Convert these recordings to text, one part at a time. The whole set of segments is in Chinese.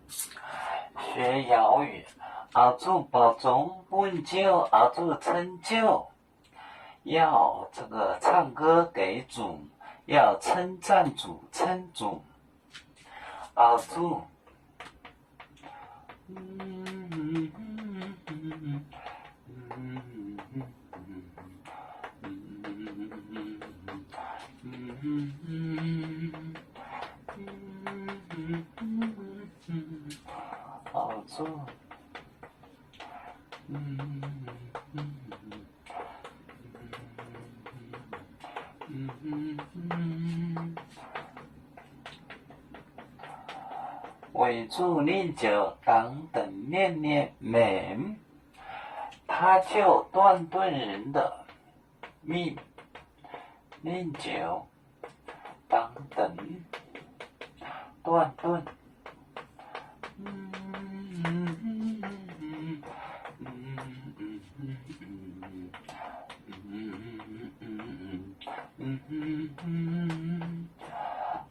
学哑语，熬住保重，温就熬住成就。要这个唱歌给主，要称赞主，称主。熬住，熬住，为主念旧，当等念念美，他就断顿人的命。念旧，当等，断顿。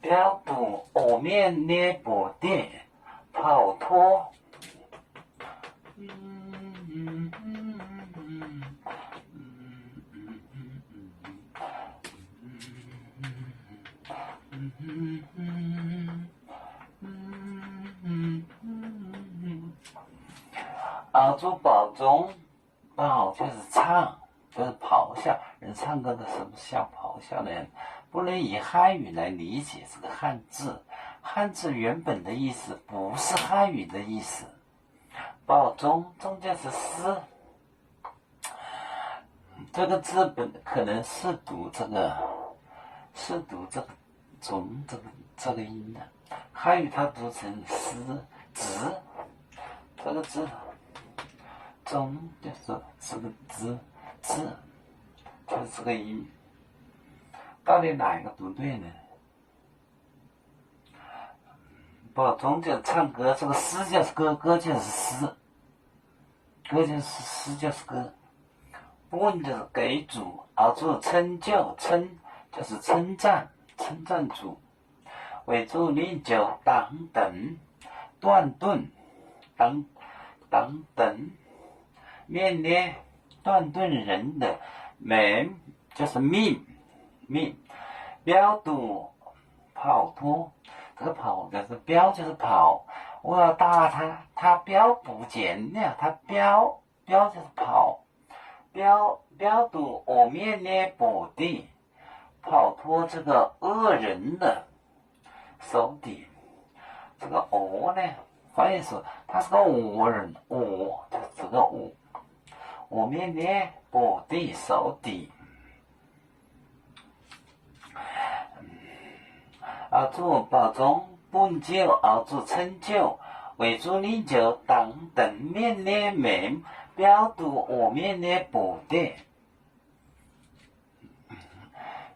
标赌我面捏不定，跑脱。熬住保中，保就是唱，就是咆哮。人唱歌的时候像咆哮的人，不能以汉语来理解这个汉字。汉字原本的意思不是汉语的意思。保中，中就是诗，这个字本可能是读这个中这个音的。汉语它读成诗子，这个字中就是这个字就是这个音，到底哪一个读对呢？保中就是唱歌，这个诗就是歌，歌就是诗，歌就是诗就是歌。问就是给主，熬住称就，称就是称赞，称赞主。为主念旧，当等，断顿，当等，念念，断顿人的门就是命，标赌跑脱，这个跑就是标就是跑，我要打他，他标不见了，他标就是跑。标赌我面捏不定，跑脱这个恶人的手底。这个呢，翻译说他是个恶人，就是这个我面捏不定手底。熬住保中，本就熬住成就，为主念旧，当等面捏美。标赌我面捏不定。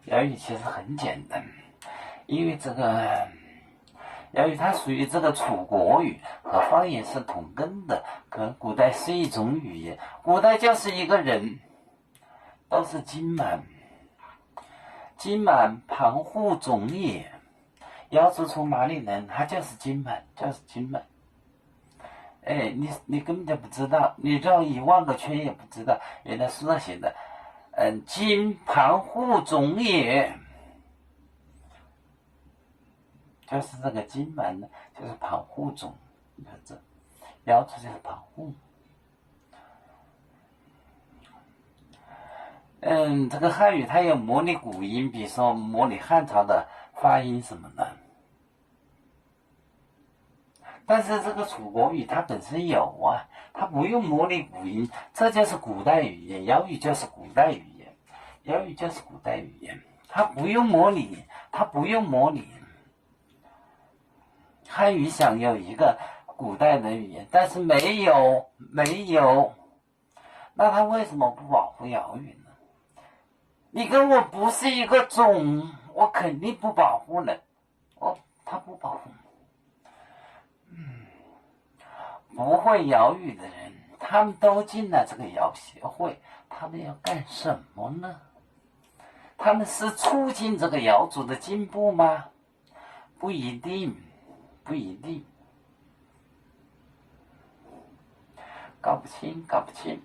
哑语其实很简单，因为这个哑语它属于这个楚国语，和方言是同根的，可能古代是一种语言。古代就是一个人，都是金满庞户种也。要是从哪里来，他就是金满。哎，你根本就不知道，你绕10000个圈也不知道，原来书上写的，金庞户种也，就是这个金蛮呢，就是庞户种，这标志就是庞户。这个汉语它有模拟古音，比如说模拟汉朝的发音什么的。但是这个楚国语它本身有啊，它不用模拟古音，这就是古代语言。哑语就是古代语言，它不用模拟，汉语想有一个古代的语言，但是没有，那它为什么不保护哑语呢？你跟我不是一个种，我肯定不保护了。它不保护。不会哑语的人，他们都进了这个哑协会，他们要干什么呢？他们是促进这个瑶族的进步吗？不一定。搞不清，搞不清。